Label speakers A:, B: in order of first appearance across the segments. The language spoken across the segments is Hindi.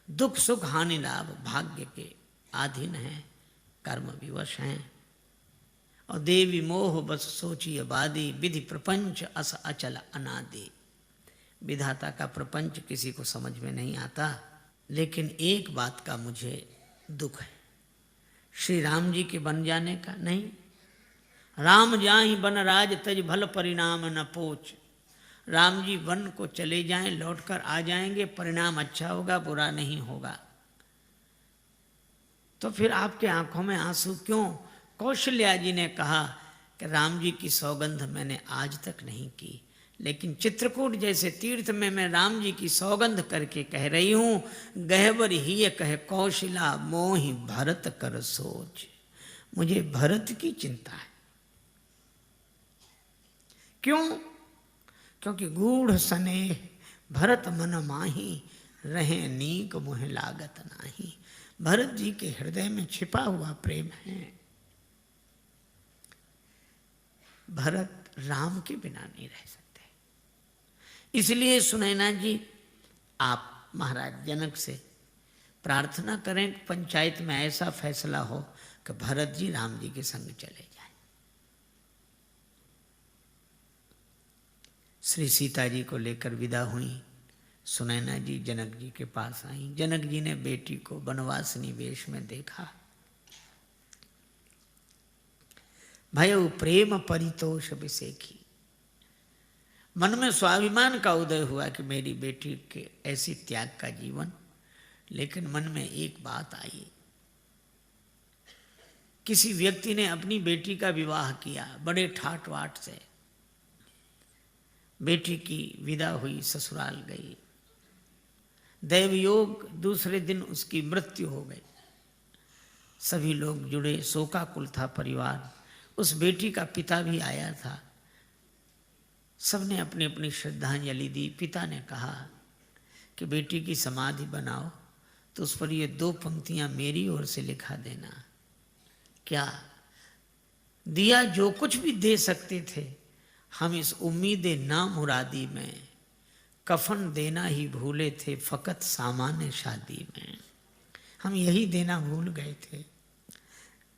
A: दुख सुख हानि लाभ भाग्य के अधीन हैं, कर्म विवश हैं। और देवी मोह बस सोची आबादी, विधि प्रपंच अस अचल अनादि। विधाता का प्रपंच किसी को समझ में नहीं आता, लेकिन एक बात का मुझे दुख है, श्री राम जी के बन जाने का नहीं। राम जाहि बन राज तज भल परिणाम न पोच। राम जी वन को चले जाएं, लौटकर आ जाएंगे, परिणाम अच्छा होगा, बुरा नहीं होगा। तो फिर आपके आंखों में आंसू क्यों? कौशल्या जी ने कहा कि राम जी की सौगंध मैंने आज तक नहीं की, लेकिन चित्रकूट जैसे तीर्थ में मैं राम जी की सौगंध करके कह रही हूं, गहवर ही कहे कौशला मोहि भरत कर सोच। मुझे भरत की चिंता है। क्यों? क्योंकि गूढ़ स्नेह भरत मन माही, रहे नीक मुह लागत नाही। भरत जी के हृदय में छिपा हुआ प्रेम है। भरत राम के बिना नहीं रह सकते। इसलिए सुनैना जी, आप महाराज जनक से प्रार्थना करें, पंचायत में ऐसा फैसला हो कि भरत जी राम जी के संग चले जाएं। श्री सीता जी को लेकर विदा हुई। सुनैना जी जनक जी के पास आई। जनक जी ने बेटी को वनवासिनी वेश में देखा। भयउ प्रेम परितोष विसेखी। मन में स्वाभिमान का उदय हुआ कि मेरी बेटी के ऐसी त्याग का जीवन। लेकिन मन में एक बात आई, किसी व्यक्ति ने अपनी बेटी का विवाह किया बड़े ठाट वाट से। बेटी की विदा हुई, ससुराल गई। दैवयोग दूसरे दिन उसकी मृत्यु हो गई। सभी लोग जुड़े, शोकाकुल था परिवार। उस बेटी का पिता भी आया था। सबने अपनी अपनी श्रद्धांजलि दी। पिता ने कहा कि बेटी की समाधि बनाओ तो उस पर ये 2 पंक्तियां मेरी ओर से लिखा देना। क्या दिया? जो कुछ भी दे सकते थे, हम इस उम्मीद ना मुरादी में कफन देना ही भूले थे, फकत सामान्य शादी में। हम यही देना भूल गए थे।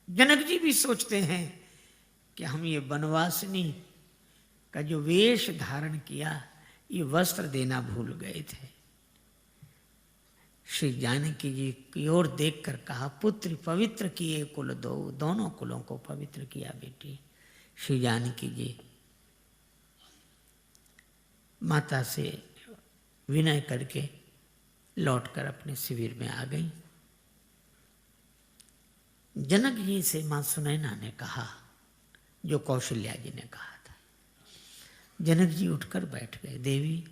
A: जनक जी भी सोचते हैं कि हम ये वनवासिनी का जो वेश धारण किया, ये वस्त्र देना भूल गए थे। श्री जानकी जी की ओर देखकर कहा, पुत्र पवित्र किए कुल दो। दोनों कुलों को पवित्र किया बेटी। श्री जानकी जी माता से विनय करके लौटकर अपने शिविर में आ गई। जनक जी से मां सुनैना ने कहा जो कौशल्या जी ने कहा था। जनक जी उठकर बैठ गए। देवी,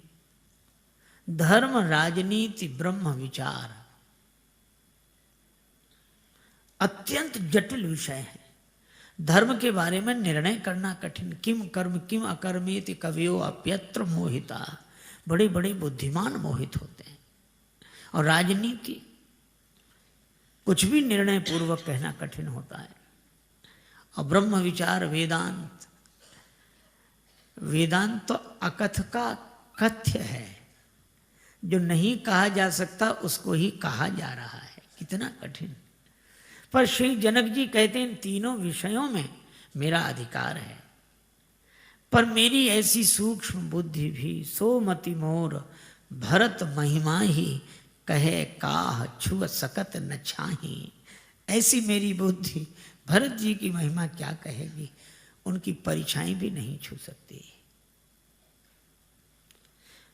A: धर्म राजनीति ब्रह्म विचार अत्यंत जटिल विषय है। धर्म के बारे में निर्णय करना कठिन। किम कर्म किम अकर्मेति कवयो अप्यत्र मोहिता। बड़े बड़े बुद्धिमान मोहित होते हैं। और राजनीति, कुछ भी निर्णय पूर्वक कहना कठिन होता है। और ब्रह्म विचार वेदांत, वेदांत तो अकथ का कथ्य है। जो नहीं कहा जा सकता उसको ही कहा जा रहा है। कितना कठिन। पर श्री जनक जी कहते हैं, इन तीनों विषयों में मेरा अधिकार है, पर मेरी ऐसी सूक्ष्म बुद्धि भी सोमति मोर भरत महिमा ही कहे काह छुअ सकत न छाही। ऐसी मेरी बुद्धि भरत जी की महिमा क्या कहेगी, उनकी परीक्षाएं भी नहीं छू सकती।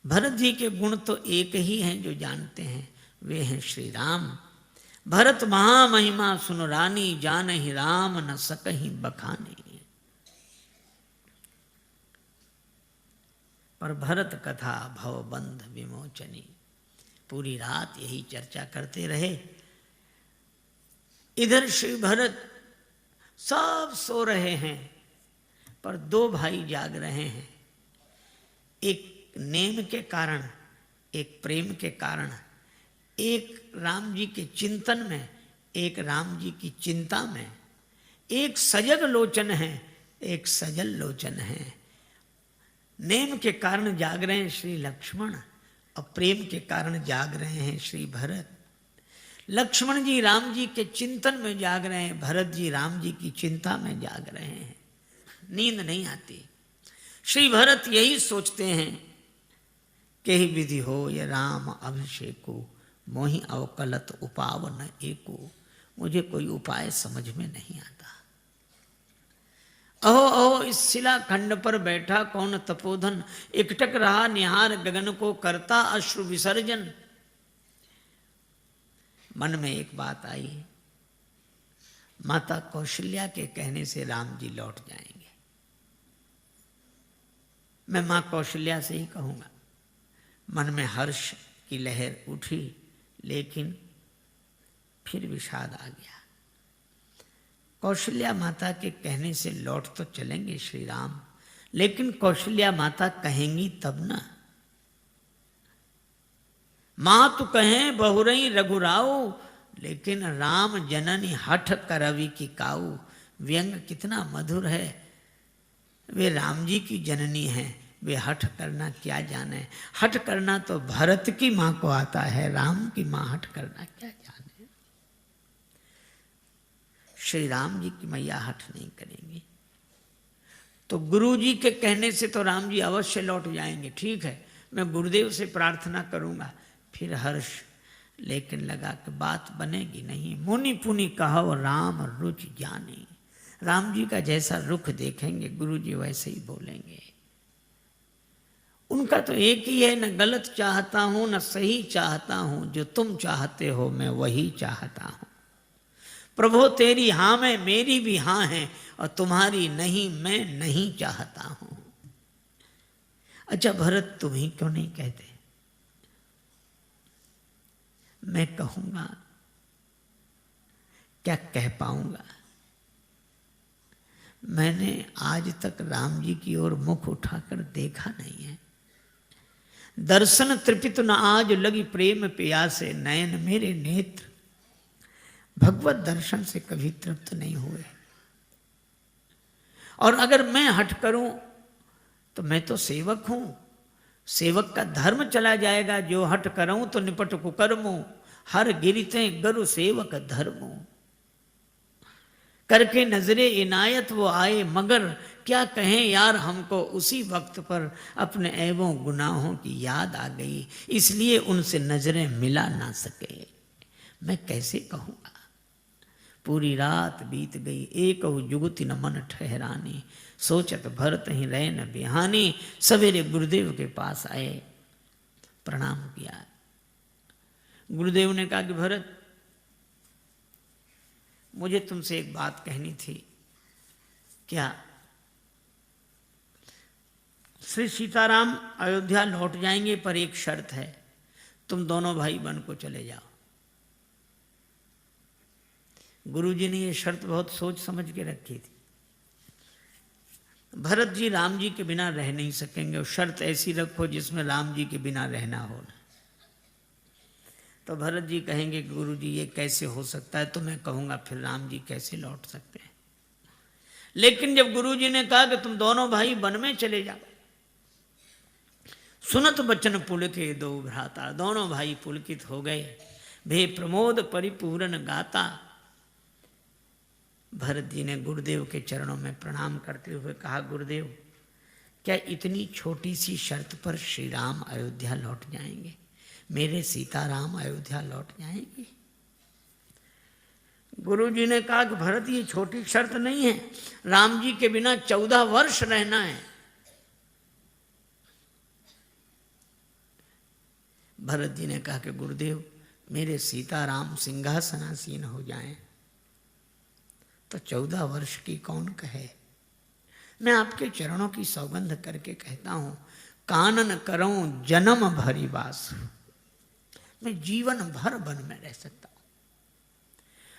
A: भरत जी के गुण तो एक ही हैं जो जानते हैं, वे हैं श्री राम। भरत महामहिमा सुन रानी, जानहि राम न सकहि बखानी। पर भरत कथा भवबंध विमोचनी। पूरी रात यही चर्चा करते रहे। इधर श्री भरत सब सो रहे हैं, पर 2 भाई जाग रहे हैं। एक नेम के कारण, एक प्रेम के कारण, एक राम जी के चिंतन में, एक राम जी की चिंता में। एक सजग लोचन है, एक सजल लोचन है। नेम के कारण जाग रहे हैं श्री लक्ष्मण, और प्रेम के कारण जाग रहे हैं श्री भरत। लक्ष्मण जी राम जी के चिंतन में जाग रहे हैं, भरत जी राम जी की चिंता में जाग रहे हैं, नींद नहीं आती। श्री भरत यही सोचते हैं कि ही विधि हो ये राम अभिषेको, मोहि अवकलत उपावन एको। मुझे कोई उपाय समझ में नहीं आता। अहो अहो इस शिला खंड पर बैठा कौन तपोधन, एकटक रहा निहार गगन को करता अश्रु विसर्जन। मन में एक बात आई, माता कौशल्या के कहने से राम जी लौट जाएंगे। मैं मां कौशल्या से ही कहूंगा। मन में हर्ष की लहर उठी, लेकिन फिर विषाद आ गया। कौशल्या माता के कहने से लौट तो चलेंगे श्री राम, लेकिन कौशल्या माता कहेंगी तब ना। मां तो कहें बहुरई रघुराऊ, लेकिन राम जननी हठ करवि की काऊ। व्यंग कितना मधुर है। वे राम जी की जननी हैं, वे हठ करना क्या जाने। हठ करना तो भरत की मां को आता है, राम की मां हठ करना क्या जाने। श्री राम जी की मैया हठ नहीं करेंगी। तो गुरु जी के कहने से तो राम जी अवश्य लौट जाएंगे। ठीक है, मैं गुरुदेव से प्रार्थना करूंगा। फिर हर्ष, लेकिन लगा कि बात बनेगी नहीं। मुनि पुनि कहो राम रुचि जानी। राम जी का जैसा रुख देखेंगे गुरु जी वैसे ही बोलेंगे। उनका तो एक ही है, न गलत चाहता हूं न सही चाहता हूं, जो तुम चाहते हो मैं वही चाहता हूं। प्रभु तेरी हां में मेरी भी हां है, और तुम्हारी नहीं मैं नहीं चाहता हूं। अच्छा भरत तुम ही क्यों नहीं कहते? मैं कहूंगा, क्या कह पाऊंगा? मैंने आज तक राम जी की ओर मुख उठाकर देखा नहीं है। दर्शन तृपित न आज लगी प्रेम प्यासे, नयन मेरे नेत्र भगवत दर्शन से कभी तृप्त नहीं हुए। और अगर मैं हट करूं तो मैं तो सेवक हूं, सेवक का धर्म चला जाएगा। जो हट करूं तो निपट कुकर्मो, हर गिरते गुरु सेवक धर्मो। करके नजरे इनायत वो आए, मगर क्या कहें यार हमको। उसी वक्त पर अपने ऐबों गुनाहों की याद आ गई, इसलिए उनसे नजरें मिला ना सके। मैं कैसे कहूंगा? पूरी रात बीत गई, एक जुगति न मन ठहरानी। सोचत भरत ही रहे न बिहानी। सवेरे गुरुदेव के पास आए, प्रणाम किया। गुरुदेव ने कहा कि भरत, मुझे तुमसे एक बात कहनी थी। क्या? श्री सीताराम अयोध्या लौट जाएंगे, पर एक शर्त है, तुम दोनों भाई वन को चले जाओ। गुरुजी ने ये शर्त बहुत सोच समझ के रखी थी। भरत जी राम जी के बिना रह नहीं सकेंगे, और शर्त ऐसी रखो जिसमें राम जी के बिना रहना हो। तो भरत जी कहेंगे गुरु जी ये कैसे हो सकता है? तो मैं कहूंगा फिर राम जी कैसे लौट सकते हैं? लेकिन जब गुरु जी ने कहा कि तुम दोनों भाई वन में चले जाओ, सुनत बचन पुलके दो भ्राता। दोनों भाई पुलकित हो गए, भे प्रमोद परिपूर्ण गाता। भरत जी ने गुरुदेव के चरणों में प्रणाम करते हुए कहा, गुरुदेव क्या इतनी छोटी सी शर्त पर श्री राम अयोध्या लौट जाएंगे? मेरे सीताराम अयोध्या लौट जाएंगे? गुरु जी ने कहा कि भरत ये छोटी शर्त नहीं है, राम जी के बिना 14 वर्ष रहना है। भरत जी ने कहा कि गुरुदेव मेरे सीताराम सिंहासनासीन हो जाएं तो 14 वर्ष की कौन कहे। मैं आपके चरणों की सौगंध करके कहता हूं, कानन करऊं जन्म भरी वास। मैं जीवन भर वन में रह सकता हूं।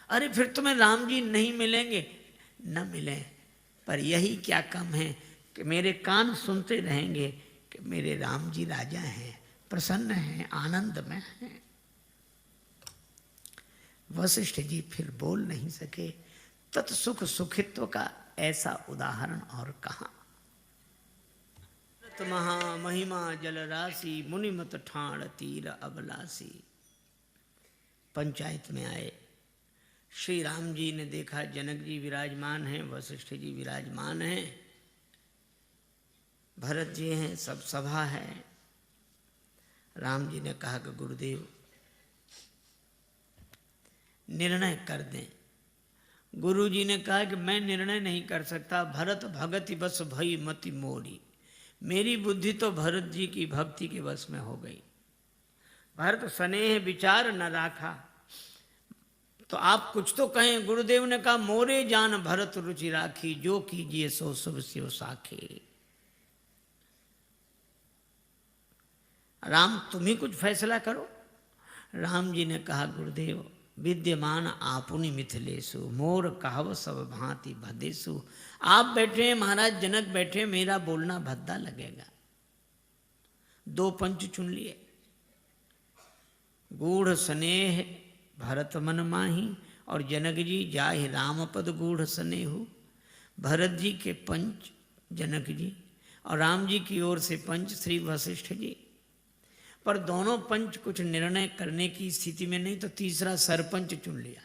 A: अरे फिर तुम्हें राम जी नहीं मिलेंगे, न मिले, पर यही क्या कम है कि मेरे कान सुनते रहेंगे कि मेरे राम जी राजा हैं, प्रसन्न हैं, आनंद में हैं। वशिष्ठ जी फिर बोल नहीं सके। तत्सुख सुखित्व का ऐसा उदाहरण और कहां। महा महिमा जल राशि, मुनिमत ठाण तीर अबलासी। पंचायत में आए। श्री राम जी ने देखा जनक जी विराजमान हैं, वशिष्ठ जी विराजमान हैं, भरत जी हैं, सब सभा है। राम जी ने कहा कि गुरुदेव निर्णय कर दें। गुरु जी ने कहा कि मैं निर्णय नहीं कर सकता, भरत भगति बस भई मति मोरी। मेरी बुद्धि तो भरत जी की भक्ति के बस में हो गई। भरत स्नेह विचार न राखा, तो आप कुछ तो कहें। गुरुदेव ने कहा मोरे जान भरत रुचि राखी, जो कीजिए सो शुभ स्यो साखे। राम तुम ही कुछ फैसला करो। राम जी ने कहा गुरुदेव विद्यमान आपुनि मिथिलेशु, मोर कहव सब भांति भदेशु। आप बैठे महाराज जनक बैठे, मेरा बोलना भद्दा लगेगा। 2 पंच चुन लिए। गूढ़ स्नेह भरत मन माही, और जनक जी जाहि राम पद गूढ़ स्नेहु। भरत जी के पंच जनक जी, और राम जी की ओर से पंच श्री वशिष्ठ जी। पर दोनों पंच कुछ निर्णय करने की स्थिति में नहीं, तो तीसरा सरपंच चुन लिया।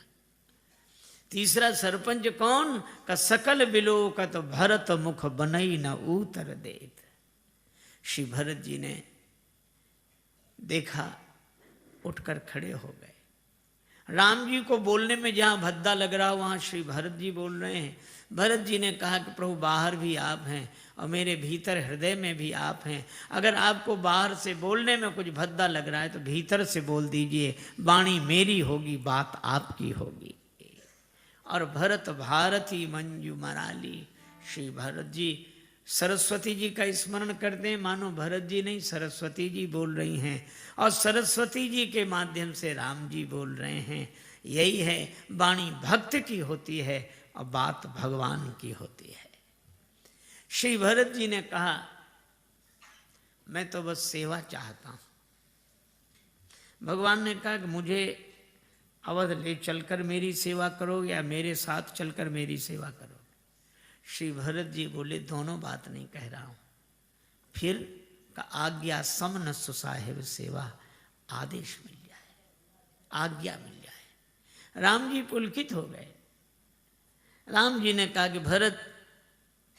A: तीसरा सरपंच कौन? का सकल बिलोकत भरत मुख बनई न उतर देत। श्री भरत जी ने देखा, उठकर खड़े हो गए। राम जी को बोलने में जहाँ भद्दा लग रहा वहाँ श्री भरत जी बोल रहे हैं। भरत जी ने कहा कि प्रभु बाहर भी आप हैं और मेरे भीतर हृदय में भी आप हैं। अगर आपको बाहर से बोलने में कुछ भद्दा लग रहा है तो भीतर से बोल दीजिए, वाणी मेरी होगी, बात आपकी होगी। और भरत भारती मंजू मराली। श्री भरत जी सरस्वती जी का स्मरण करते हैं, मानो भरत जी नहीं सरस्वती जी बोल रही हैं, और सरस्वती जी के माध्यम से राम जी बोल रहे हैं। यही है, वाणी भक्त की होती है और बात भगवान की होती है। श्री भरत जी ने कहा मैं तो बस सेवा चाहता हूं। भगवान ने कहा कि मुझे अवध ले चलकर मेरी सेवा करो या मेरे साथ चलकर मेरी सेवा करो। श्री भरत जी बोले दोनों बात नहीं कह रहा हूं। फिर का आज्ञा समन सुसाहिब सेवा, आदेश मिल जाए, आज्ञा मिल जाए। राम जी पुलकित हो गए। राम जी ने कहा कि भरत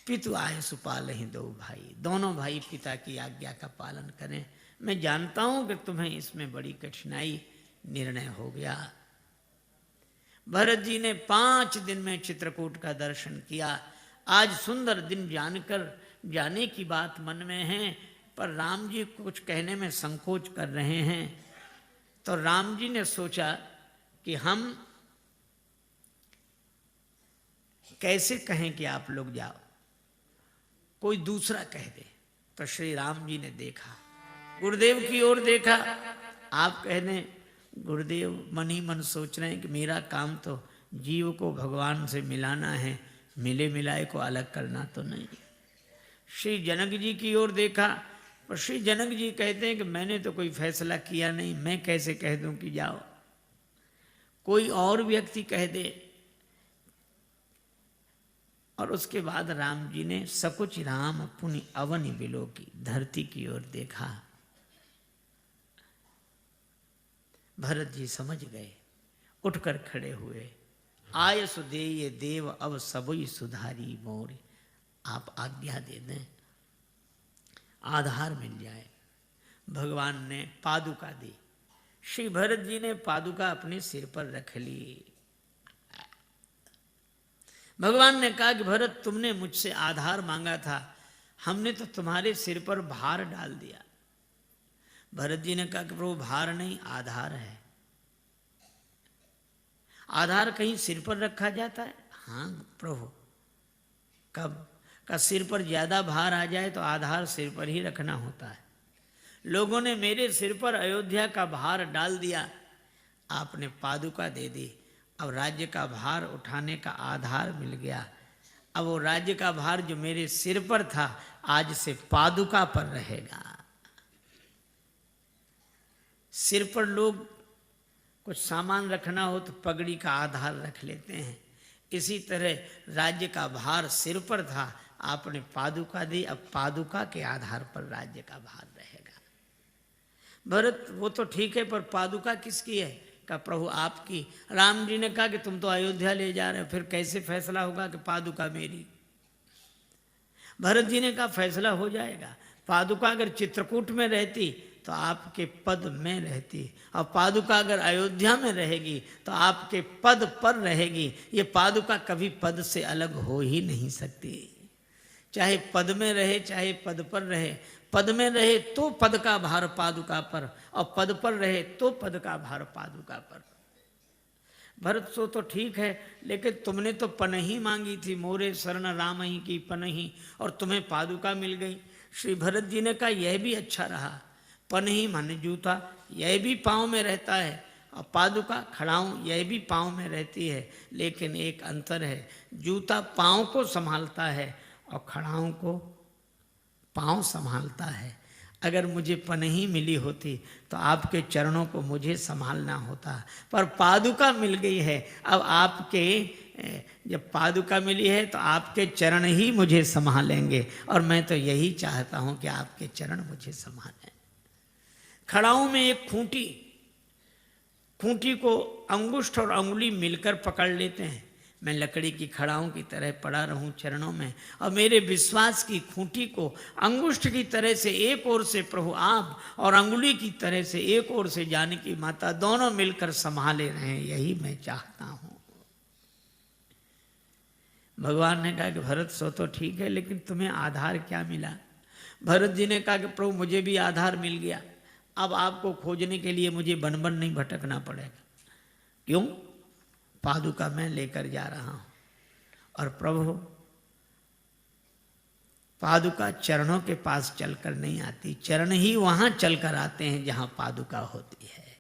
A: पितु आए सुपाल ही दो भाई, दोनों भाई पिता की आज्ञा का पालन करें। मैं जानता हूं कि तुम्हें इसमें बड़ी कठिनाई, निर्णय हो गया। भरत जी ने 5 दिन में चित्रकूट का दर्शन किया। आज सुंदर दिन जानकर जाने की बात मन में है, पर राम जी कुछ कहने में संकोच कर रहे हैं। तो राम जी ने सोचा कि हम कैसे कहें कि आप लोग जाओ, कोई दूसरा कह दे। तो श्री राम जी ने देखा, गुरुदेव की ओर देखा। आप कह दें, गुरुदेव मन ही मन सोच रहे हैं कि मेरा काम तो जीव को भगवान से मिलाना है, मिले मिलाए को अलग करना तो नहीं। श्री जनक जी की ओर देखा, पर श्री जनक जी कहते हैं कि मैंने तो कोई फैसला किया नहीं, मैं कैसे कह दूं कि जाओ। कोई और व्यक्ति कह दे। और उसके बाद राम जी ने सकुच राम पुनि अवनि बिलो की, धरती की ओर देखा। भरत जी समझ गए, उठकर खड़े हुए। आय सुदेय देव अब सबई सुधारी मोर। आप आज्ञा दे दें, आधार मिल जाए। भगवान ने पादुका दी। श्री भरत जी ने पादुका अपने सिर पर रख ली। भगवान ने कहा कि भरत तुमने मुझसे आधार मांगा था, हमने तो तुम्हारे सिर पर भार डाल दिया। भरत जी ने कहा कि प्रभु भार नहीं, आधार है। आधार कहीं सिर पर रखा जाता है? हाँ प्रभु। कब का सिर पर ज्यादा भार आ जाए तो आधार सिर पर ही रखना होता है। लोगों ने मेरे सिर पर अयोध्या का भार डाल दिया, आपने पादुका दे दी। अब राज्य का भार उठाने का आधार मिल गया। अब वो राज्य का भार जो मेरे सिर पर था आज से पादुका पर रहेगा। सिर पर लोग कुछ सामान रखना हो तो पगड़ी का आधार रख लेते हैं, इसी तरह राज्य का भार सिर पर था, आपने पादुका दी, अब पादुका के आधार पर राज्य का भार रहेगा। भरत वो तो ठीक है, पर पादुका किसकी है? कहा प्रभु आपकी। राम जी ने कहा कि तुम तो अयोध्या ले जा रहे हो, फिर कैसे फैसला होगा कि पादुका मेरी। भरत जी ने कहा फैसला हो जाएगा, पादुका अगर चित्रकूट में रहती तो आपके पद में रहती, और पादुका अगर अयोध्या में रहेगी तो आपके पद पर रहेगी। ये पादुका कभी पद से अलग हो ही नहीं सकती, चाहे पद में रहे चाहे पद पर रहे। पद में रहे तो पद का भार पादुका पर, और पद पर रहे तो पद का भार पादुका पर। भरत सो तो ठीक है, लेकिन तुमने तो पनही मांगी थी, मोरे शरण राम ही की पनही, और तुम्हें पादुका मिल गई। श्री भरत जी ने कहा यह भी अच्छा रहा, पनही माने जूता, यह भी पाँव में रहता है, और पादुका खड़ाऊँ यह भी पाँव में रहती है। लेकिन एक अंतर है, जूता पाँव को संभालता है और खड़ाऊँ को पाँव संभालता है। अगर मुझे पनही मिली होती तो आपके चरणों को मुझे संभालना होता, पर पादुका मिल गई है। अब आपके जब पादुका मिली है तो आपके चरण ही मुझे संभालेंगे, और मैं तो यही चाहता हूँ कि आपके चरण मुझे संभालें। खड़ाऊँ में एक खूंटी, खूंटी को अंगुष्ठ और अंगुली मिलकर पकड़ लेते हैं। मैं लकड़ी की खड़ाऊं की तरह पड़ा रहूं चरणों में, और मेरे विश्वास की खूंटी को अंगुष्ठ की तरह से एक ओर से प्रभु आप और अंगुली की तरह से एक ओर से जानकी माता दोनों मिलकर संभाले रहें, यही मैं चाहता हूं। भगवान ने कहा कि भरत सो तो ठीक है, लेकिन तुम्हें आधार क्या मिला। भरत जी ने कहा कि प्रभु मुझे भी आधार मिल गया, अब आपको खोजने के लिए मुझे वन वन नहीं भटकना पड़ेगा। क्यों? पादुका मैं लेकर जा रहा हूं, और प्रभु पादुका चरणों के पास चलकर नहीं आती, चरण ही वहां चलकर आते हैं जहां पादुका होती है।